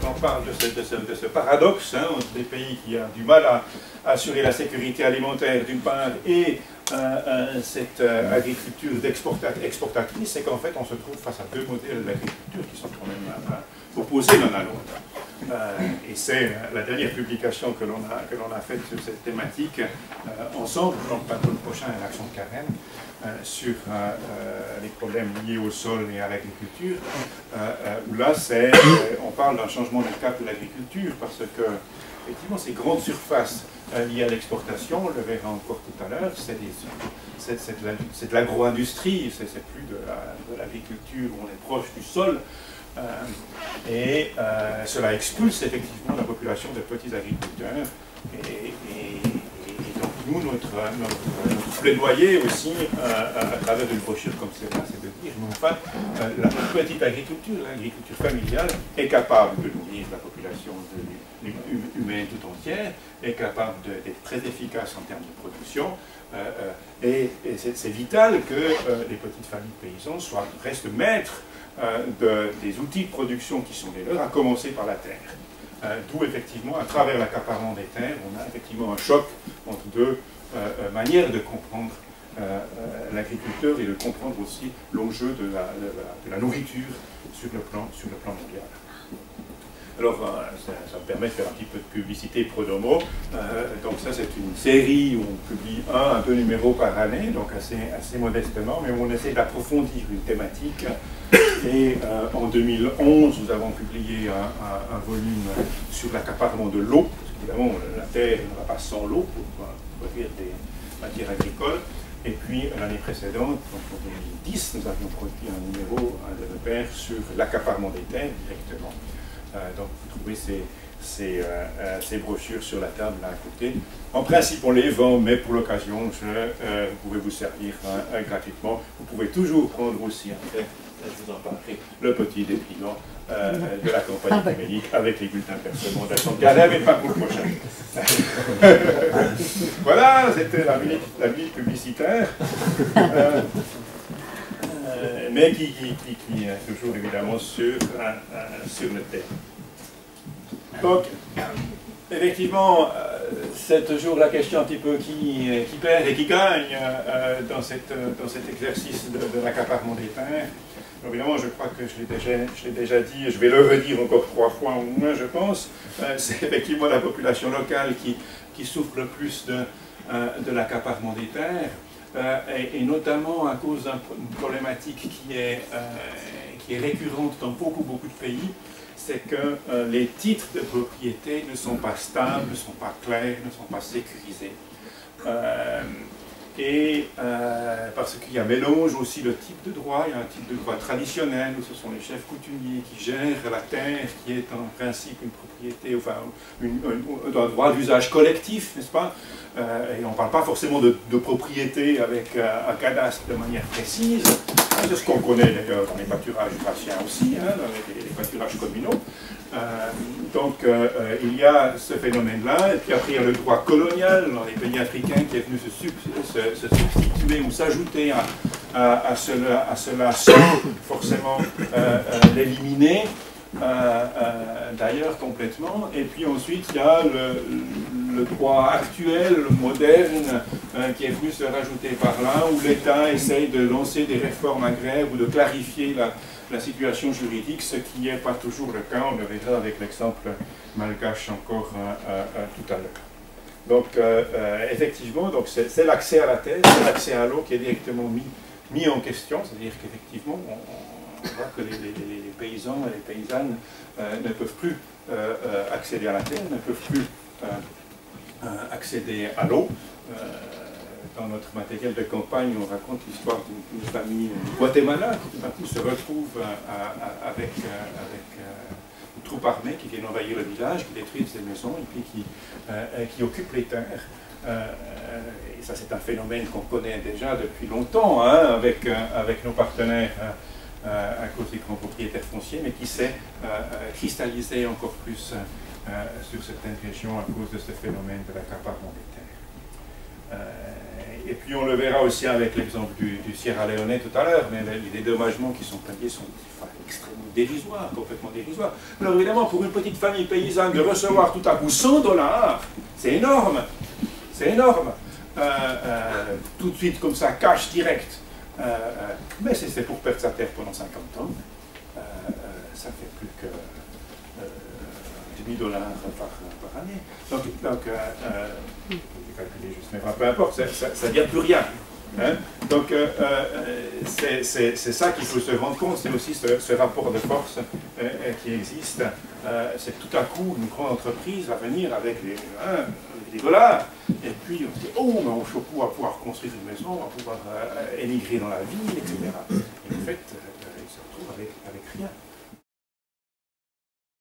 on parle de ce paradoxe hein, entre des pays qui ont du mal à assurer la sécurité alimentaire d'une part et cette agriculture exportatrice, c'est qu'en fait on se trouve face à deux modèles d'agriculture qui sont quand même opposés l'un à l'autre. Et c'est la dernière publication que l'on a faite sur cette thématique ensemble, donc le prochain est l'action de Karen, sur les problèmes liés au sol et à l'agriculture, où là on parle d'un changement de cap de l'agriculture, parce que effectivement ces grandes surfaces liées à l'exportation, on le verra encore tout à l'heure, c'est de l'agro-industrie, c'est plus de l'agriculture où on est proche du sol, et cela expulse effectivement la population de petits agriculteurs, et donc nous, notre plaidoyer aussi, à travers une brochure comme celle-là, c'est de dire, mais enfin, la petite agriculture, l'agriculture familiale, est capable de nourrir la population humaine tout entière, est capable d'être très efficace en termes de production, et c'est vital que les petites familles paysans restent maîtres des outils de production qui sont les leurs, à commencer par la terre. D'où effectivement, à travers l'accaparement des terres, on a effectivement un choc entre deux manières de comprendre l'agriculteur et de comprendre aussi l'enjeu de la nourriture sur le plan mondial. Alors, ça me permet de faire un petit peu de publicité pro domo. Donc ça, c'est une série où on publie un peu numéro par année, donc assez modestement, mais où on essaie d'approfondir une thématique. Et en 2011, nous avons publié un volume sur l'accaparement de l'eau, parce qu'évidemment, la terre ne va pas sans l'eau pour produire des matières agricoles. Et puis, l'année précédente, donc en 2010, nous avions produit un numéro de repère sur l'accaparement des terres directement. Donc vous trouvez ces brochures sur la table là à côté. En principe on les vend, mais pour l'occasion vous pouvez vous servir gratuitement. Vous pouvez toujours prendre aussi, après, je vous en parlerai, le petit dépliant de la compagnie Témélique avec les bulletins personnels d'Action de Karen, mais pas pour le prochain. Voilà, c'était la minute publicitaire. Mais qui est toujours évidemment sur le thème. Donc, effectivement, c'est toujours la question un petit peu qui perd et qui gagne dans cet exercice de l'accaparement des terres. Évidemment, je crois que je l'ai déjà dit, et je vais le redire encore 3 fois au moins, je pense, c'est effectivement la population locale qui souffre le plus de l'accaparement des terres. Et notamment à cause d'une problématique qui est récurrente dans beaucoup de pays, c'est que les titres de propriété ne sont pas stables, ne sont pas clairs, ne sont pas sécurisés. Parce qu'il y a mélange aussi de type de droit, il y a un type de droit traditionnel où ce sont les chefs coutumiers qui gèrent la terre, qui est en principe une propriété, enfin un droit d'usage collectif, n'est-ce pas? Et on ne parle pas forcément de propriété avec un cadastre de manière précise. C'est ce qu'on connaît d'ailleurs dans les pâturages thraciens aussi, hein, dans les pâturages communaux. Donc il y a ce phénomène-là, et puis après il y a le droit colonial dans les pays africains qui est venu se substituer ou s'ajouter à cela sans forcément l'éliminer, d'ailleurs complètement. Et puis ensuite il y a le droit actuel, moderne, qui est venu se rajouter par là, où l'État essaye de lancer des réformes agraires ou de clarifier la situation juridique, ce qui n'est pas toujours le cas, on le verra avec l'exemple malgache encore tout à l'heure. Donc effectivement, c'est l'accès à la terre, c'est l'accès à l'eau qui est directement mis en question, c'est-à-dire qu'effectivement on voit que les paysans et les paysannes ne peuvent plus accéder à la terre, ne peuvent plus accéder à l'eau. Dans notre matériel de campagne, on raconte l'histoire d'une famille du Guatemala qui tout d'un coup se retrouve avec une troupe armée qui vient envahir le village, qui détruit ses maisons et puis qui occupe les terres. Et ça, c'est un phénomène qu'on connaît déjà depuis longtemps hein, avec nos partenaires à cause des grands propriétaires fonciers, mais qui s'est cristallisé encore plus sur certaines régions à cause de ce phénomène de l'accaparement des terres. Et puis on le verra aussi avec l'exemple du Sierra Leone tout à l'heure, mais les dédommagements qui sont payés sont extrêmement dérisoires, complètement dérisoires. Alors évidemment, pour une petite famille paysanne, de recevoir tout à coup 100 $, c'est énorme. C'est énorme. Tout de suite, comme ça, cash direct. Mais c'est pour perdre sa terre pendant 50 ans. Ça fait plus que $1000 par année. Donc je vais calculer juste, mais enfin, peu importe, ça ne devient plus rien. Hein? Donc c'est ça qu'il faut se rendre compte, c'est aussi ce rapport de force qui existe. C'est que tout à coup, une grande entreprise va venir avec des dollars, et puis on se dit, oh, mais on va pouvoir construire une maison, on va pouvoir émigrer dans la ville, etc. Et en fait, ils se retrouvent avec rien.